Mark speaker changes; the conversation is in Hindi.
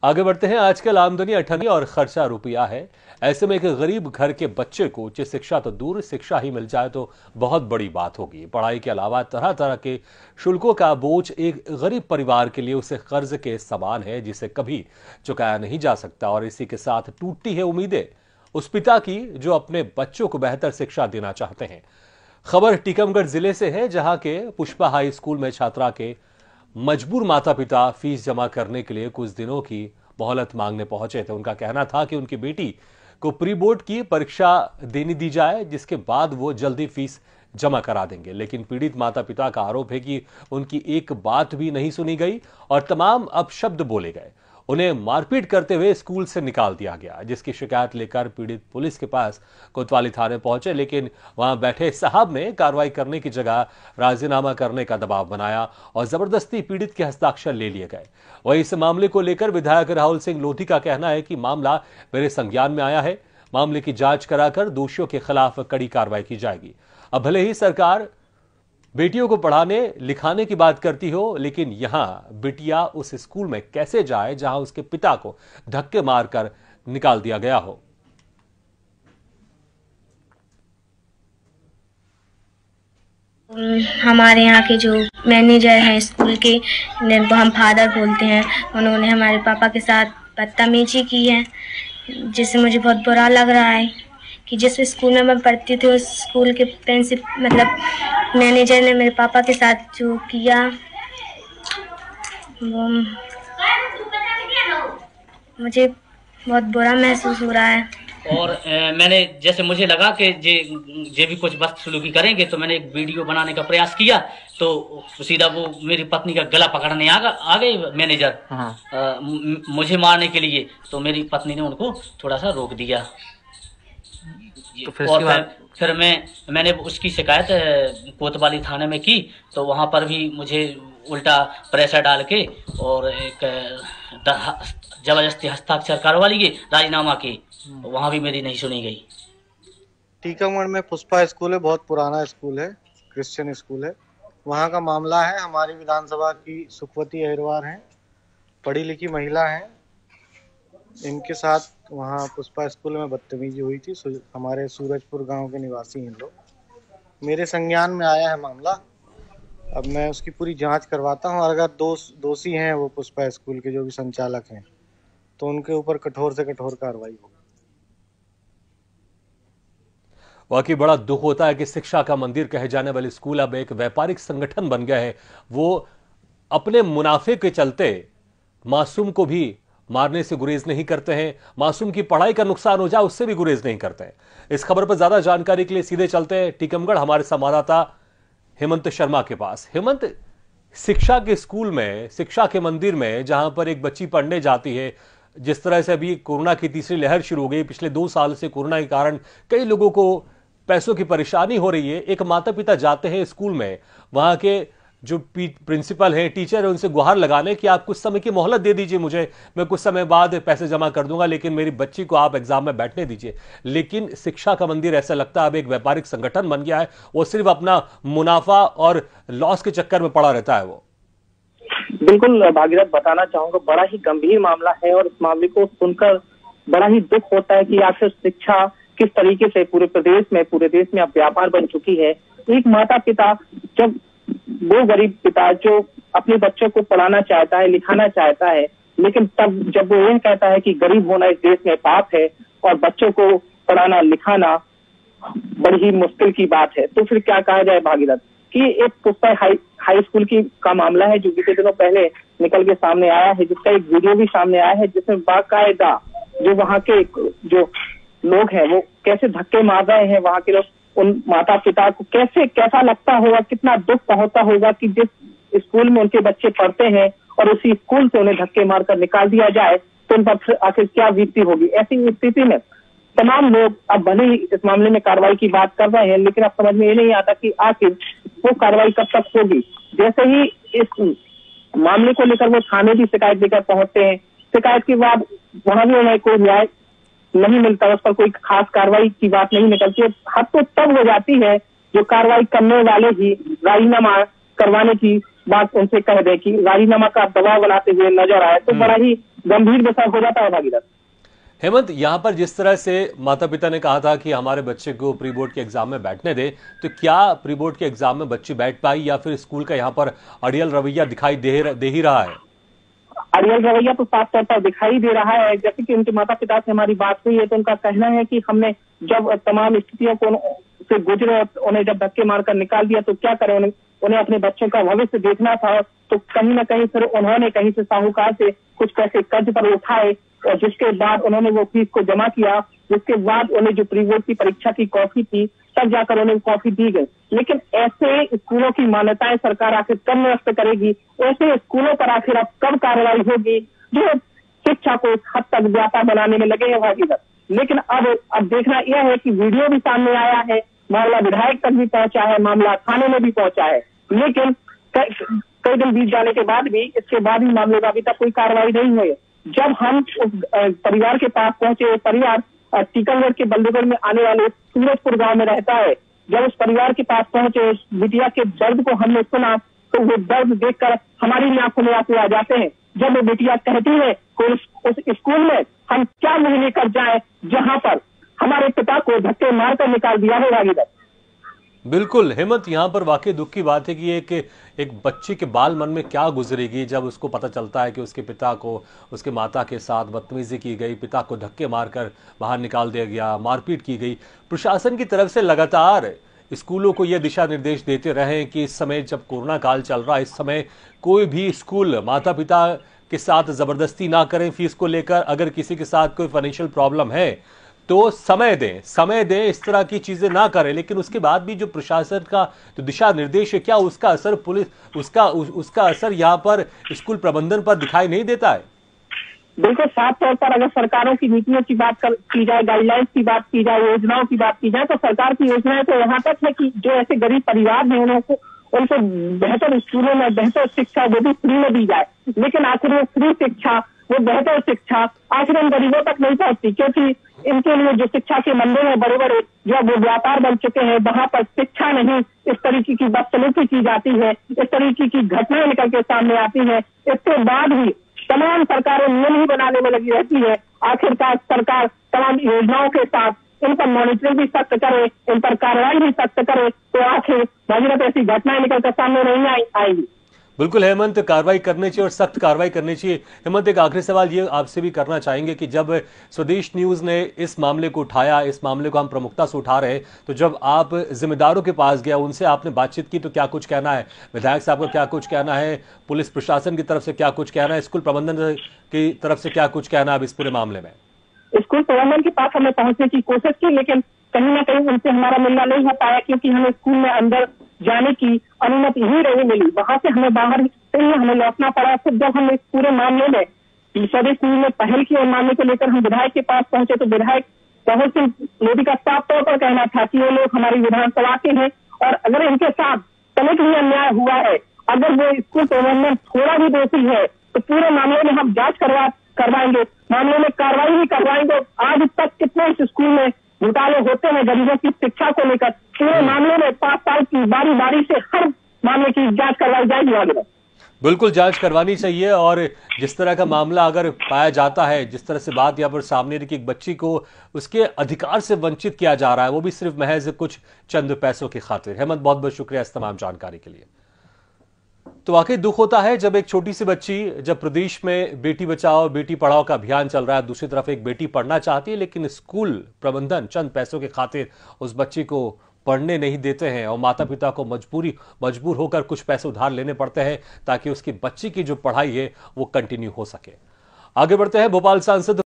Speaker 1: आगे बढ़ते हैं। आजकल आमदनी 18 और खर्चा रुपया है। ऐसे में एक गरीब घर के बच्चे को उच्च शिक्षा तो दूर, शिक्षा ही मिल जाए तो बहुत बड़ी बात होगी। पढ़ाई के अलावा तरह तरह के शुल्कों का बोझ एक गरीब परिवार के लिए उसे कर्ज के समान है जिसे कभी चुकाया नहीं जा सकता। और इसी के साथ टूटती है उम्मीदें उस पिता की जो अपने बच्चों को बेहतर शिक्षा देना चाहते हैं। खबर टीकमगढ़ जिले से है, जहां के पुष्पा हाई स्कूल में छात्रा के मजबूर माता पिता फीस जमा करने के लिए कुछ दिनों की मोहलत मांगने पहुंचे थे। उनका कहना था कि उनकी बेटी को प्री बोर्ड की परीक्षा देने दी जाए, जिसके बाद वो जल्दी फीस जमा करा देंगे। लेकिन पीड़ित माता पिता का आरोप है कि उनकी एक बात भी नहीं सुनी गई और तमाम अपशब्द बोले गए। उन्हें मारपीट करते हुए स्कूल से निकाल दिया गया, जिसकी शिकायत लेकर पीड़ित पुलिस के पास कोतवाली थाने पहुंचे। लेकिन वहां बैठे साहब ने कार्रवाई करने की जगह राजीनामा करने का दबाव बनाया और जबरदस्ती पीड़ित के हस्ताक्षर ले लिए गए। वहीं इस मामले को लेकर विधायक राहुल सिंह लोधी का कहना है कि मामला मेरे संज्ञान में आया है, मामले की जांच कराकर दोषियों के खिलाफ कड़ी कार्रवाई की जाएगी। अब भले ही सरकार बेटियों को पढ़ाने लिखाने की बात करती हो, लेकिन यहां बिटिया उस स्कूल में कैसे जाए जहां उसके पिता को धक्के मारकर निकाल दिया गया हो।
Speaker 2: हमारे यहाँ के जो मैनेजर हैं स्कूल के, जिनको हम फादर बोलते हैं, उन्होंने हमारे पापा के साथ बदतमीजी की है, जिससे मुझे बहुत बुरा लग रहा है कि जिस स्कूल में मैं पढ़ती थी उस स्कूल के मैनेजर ने मेरे पापा के साथ जो किया वो मुझे बहुत बुरा महसूस हो रहा है।
Speaker 3: और मैंने जैसे मुझे लगा कि जे भी कुछ बदसलूकी करेंगे, तो मैंने एक वीडियो बनाने का प्रयास किया, तो सीधा वो मेरी पत्नी का गला पकड़ने आ गए मैनेजर। मुझे मारने के लिए। तो मेरी पत्नी ने उनको थोड़ा सा रोक दिया। तो फिर मैंने उसकी शिकायत कोतवाली थाने में की, तो वहां पर भी मुझे उल्टा प्रेशर डाल के और एक जबरदस्ती हस्ताक्षर करवा लिए राजीनामा के। वहां भी मेरी नहीं सुनी गई।
Speaker 4: टीकमगढ़ में पुष्पा स्कूल है, बहुत पुराना स्कूल है, क्रिश्चियन स्कूल है। वहाँ का मामला है, हमारी विधानसभा की सुखवती अहिरवार हैं, पढ़ी लिखी महिला हैं, इनके साथ वहाँ पुष्पा स्कूल में बदतमीजी हुई थी। हमारे सूरजपुर गांव के निवासी हैं लोग। मेरे संज्ञान में आया है मामला। अब मैं उसकी पूरी जांच करवाता हूं, और अगर दोषी हैं वो पुष्पा स्कूल के जो भी संचालक हैं, तो उनके ऊपर कठोर से कठोर कार्रवाई होगी।
Speaker 1: वाकई बड़ा दुख होता है कि शिक्षा का मंदिर कहे जाने वाले स्कूल अब एक व्यापारिक संगठन बन गया है। वो अपने मुनाफे के चलते मासूम को भी मारने से गुरेज नहीं करते हैं, मासूम की पढ़ाई का नुकसान हो जाए उससे भी गुरेज नहीं करते हैं। इस खबर पर ज्यादा जानकारी के लिए सीधे चलते हैं टीकमगढ़, हमारे संवाददाता हेमंत शर्मा के पास। हेमंत, शिक्षा के स्कूल में, शिक्षा के मंदिर में जहां पर एक बच्ची पढ़ने जाती है, जिस तरह से अभी कोरोना की तीसरी लहर शुरू हो गई, पिछले 2 साल से कोरोना के कारण कई लोगों को पैसों की परेशानी हो रही है। एक माता पिता जाते हैं स्कूल में, वहां के जो प्रिंसिपल है, टीचर है, उनसे गुहार लगाने कि आप कुछ समय की मोहलत दे दीजिए मुझे, मैं कुछ समय बाद पैसे जमा कर दूंगा, लेकिन मेरी बच्ची को आप एग्जाम में बैठने दीजिए। लेकिन शिक्षा का मंदिर ऐसा लगता है अब एक व्यापारिक संगठन बन गया है। वो सिर्फ अपना मुनाफा और लॉस के चक्कर में पड़ा रहता है। वो
Speaker 5: बिल्कुल भागीरथ, बताना चाहूंगा बड़ा ही गंभीर मामला है, और इस मामले को सुनकर बड़ा ही दुख होता है कि आखिर शिक्षा किस तरीके से पूरे देश में अब व्यापार बन चुकी है। एक माता पिता, जब वो गरीब पिता जो अपने बच्चों को पढ़ाना चाहता है, लिखाना चाहता है, लेकिन तब जब वो ये कहता है कि गरीब होना इस देश में पाप है और बच्चों को पढ़ाना लिखाना बड़ी ही मुश्किल की बात है, तो फिर क्या कहा जाए भागीरथ कि एक पुष्पा हाई स्कूल का मामला है जो बीते दिनों पहले निकल के सामने आया है, जिसका एक वीडियो भी सामने आया है, जिसमें बाकायदा जो वहाँ के जो लोग हैं वो कैसे धक्के मार रहे हैं, वहाँ के लोग उन माता पिता को कैसा लगता होगा, कितना दुख पहुंचता होगा कि जिस स्कूल में उनके बच्चे पढ़ते हैं और उसी स्कूल से उन्हें धक्के मारकर निकाल दिया जाए, तो उन पर आखिर क्या बीतती होगी। ऐसी स्थिति में तमाम लोग अब भले ही इस मामले में कार्रवाई की बात कर रहे हैं, लेकिन अब समझ में ये नहीं आता कि आखिर वो कार्रवाई कब तक होगी। जैसे ही इस मामले को लेकर वो थाने की शिकायत लेकर पहुंचते हैं, शिकायत के बाद वहां भी उन्हें कोई न्याय नहीं मिलता, उस पर कोई खास कार्रवाई की बात नहीं निकलती है। हद तो तब हो जाती है जो कार्रवाई करने वाले ही राजीनामा करवाने की बात उनसे कह दें कि राजीनामा का दबाव बनाते हुए नजर आए, तो बड़ा ही गंभीर विषय हो जाता है भागीरथ।
Speaker 1: हेमंत, यहाँ पर जिस तरह से माता पिता ने कहा था कि हमारे बच्चे को प्री बोर्ड के एग्जाम में बैठने दे, तो क्या प्री बोर्ड के एग्जाम में बच्ची बैठ पाई या फिर स्कूल का यहाँ पर अड़ियल रवैया दिखाई दे ही रहा है?
Speaker 5: अड़ियल रवैया तो साफ तौर पर दिखाई दे रहा है। जैसे कि उनके माता पिता से हमारी बात हुई है तो उनका कहना है कि हमने जब तमाम स्थितियों को से गुजरे, उन्हें जब धक्के मारकर निकाल दिया तो क्या करें, उन्हें अपने बच्चों का भविष्य देखना था। तो कहीं ना कहीं फिर उन्होंने कहीं से साहूकार से कुछ पैसे कर्ज पर उठाए और जिसके बाद उन्होंने वो फीस को जमा किया, जिसके बाद उन्हें जो प्री बोर्ड की परीक्षा की कॉपी थी तब जाकर उन्हें कॉपी दी गई। लेकिन ऐसे स्कूलों की मान्यताएं सरकार आखिर कब निरस्त करेगी? ऐसे स्कूलों पर आखिर अब कब कार्रवाई होगी जो शिक्षा को इस हद तक व्यापार बनाने में लगे हैं भागीरथ? लेकिन अब देखना यह है कि वीडियो भी सामने आया है, मामला विधायक तक भी पहुंचा है, मामला थाने में भी पहुंचा है, लेकिन कई दिन बीत जाने के बाद भी इसके बाद भी मामले में अभी तक कोई कार्रवाई नहीं हुई। जब हम उस परिवार के पास पहुंचे, परिवार टीकमगढ़ के बल्देगढ़ में आने वाले सूरजपुर गांव में रहता है, जब उस परिवार के पास पहुंचे, उस बिटिया के दर्द को हमने सुना तो वो दर्द देखकर हमारी भी आंखों में आंसू आ जाते हैं। जब वो बिटिया कहती है कि उस स्कूल में हम क्या नहीं लेकर जाए जहां पर हमारे पिता को धक्के मारकर निकाल दिया है भागीरथ।
Speaker 1: बिल्कुल हेमंत, यहाँ पर वाकई दुख की बात है कि एक बच्चे के बाल मन में क्या गुजरेगी जब उसको पता चलता है कि उसके पिता को उसके माता के साथ बदतमीजी की गई, पिता को धक्के मारकर बाहर निकाल दिया गया, मारपीट की गई। प्रशासन की तरफ से लगातार स्कूलों को यह दिशा निर्देश देते रहे कि इस समय जब कोरोना काल चल रहा है, इस समय कोई भी स्कूल माता पिता के साथ जबरदस्ती ना करें फीस को लेकर। अगर किसी के साथ कोई फाइनेंशियल प्रॉब्लम है तो समय दें, इस तरह की चीजें ना करें। लेकिन उसके बाद भी जो प्रशासन का जो दिशा निर्देश है, क्या उसका असर उसका असर यहाँ पर स्कूल प्रबंधन पर दिखाई नहीं देता है?
Speaker 5: बिल्कुल साफ तौर पर अगर सरकारों की नीतियों की बात की जाए, गाइडलाइंस की बात की जाए, योजनाओं की बात की जाए, तो सरकार की योजनाएं तो यहाँ तक है कि जो ऐसे गरीब परिवार हैं उनको बेहतर स्कूलों में बेहतर शिक्षा वो भी फ्री में दी जाए। लेकिन आखिर वो फ्री शिक्षा, वो बेहतर शिक्षा आखिर उन गरीबों तक नहीं पहुंचती, क्योंकि इनके लिए जो शिक्षा के मंदिर है बड़े बड़े, जब वो व्यापार बन चुके हैं, वहां पर शिक्षा नहीं, इस तरीके की बदसलूकी की जाती है, इस तरीके की घटनाएं निकल के सामने आती है। इसके बाद भी तमाम सरकारें नियम ही बनाने में लगी रहती है। आखिरकार सरकार तमाम योजनाओं के साथ इन पर मॉनिटरिंग भी सख्त करे, इन पर कार्रवाई भी सख्त करे, तो आखिर भागीरथ ऐसी घटनाएं निकलकर सामने नहीं आएंगी।
Speaker 1: बिल्कुल हेमंत, कार्रवाई करनी चाहिए और सख्त कार्रवाई करनी चाहिए। हेमंत, एक आखिरी सवाल ये आपसे भी करना चाहेंगे कि जब स्वदेश न्यूज ने इस मामले को उठाया, इस मामले को हम प्रमुखता से उठा रहे हैं, तो जब आप जिम्मेदारों के पास गया, उनसे आपने बातचीत की, तो क्या कुछ कहना है? विधायक साहब का क्या कुछ कहना है? पुलिस प्रशासन की तरफ से क्या कुछ कहना है? स्कूल प्रबंधन की तरफ से क्या कुछ कहना है अब इस पूरे मामले में?
Speaker 5: स्कूल प्रबंधन के पास हमने पहुंचने की कोशिश की, लेकिन कहीं ना कहीं उनसे हमारा मिलना नहीं हो पाया, क्योंकि हमें स्कूल में अंदर जाने की अनुमति ही नहीं मिली। वहां से हमें बाहर से ही हमें लौटना पड़ा। फिर जब हम इस पूरे मामले में स्वदेश न्यूज ने पहल की और मामले को लेकर हम विधायक के पास पहुंचे, तो विधायक राहुल सिंह लोधी का साफ तौर पर कहना था कि वो लोग हमारी विधानसभा के हैं और अगर इनके साथ तनिक भी अन्याय हुआ है, अगर वो स्कूल प्रबंधन थोड़ा भी दोषी है, तो पूरे मामले में हम जांच करवाएंगे, मामले में कार्रवाई भी करवाएंगे। आज तक कितने इस स्कूल में घोटाले होते हैं गरीबों की शिक्षा को लेकर, पूरे मामले में 5 साल की बारी से हर मामले की जांच करवाई जाएगी आगे।
Speaker 1: बिल्कुल जांच करवानी चाहिए। और जिस तरह का मामला अगर पाया जाता है, जिस तरह से बात यहाँ पर सामने रही कि एक बच्ची को उसके अधिकार से वंचित किया जा रहा है, वो भी सिर्फ महज कुछ चंद पैसों की खातिर। हेमंत, बहुत बहुत शुक्रिया इस तमाम जानकारी के लिए। तो वाकई दुख होता है जब एक छोटी सी बच्ची, जब प्रदेश में बेटी बचाओ बेटी पढ़ाओ का अभियान चल रहा है, दूसरी तरफ एक बेटी पढ़ना चाहती है, लेकिन स्कूल प्रबंधन चंद पैसों के खातिर उस बच्ची को पढ़ने नहीं देते हैं और माता पिता को मजबूर होकर कुछ पैसे उधार लेने पड़ते हैं ताकि उसकी बच्ची की जो पढ़ाई है वो कंटिन्यू हो सके। आगे बढ़ते हैं। भोपाल सांसद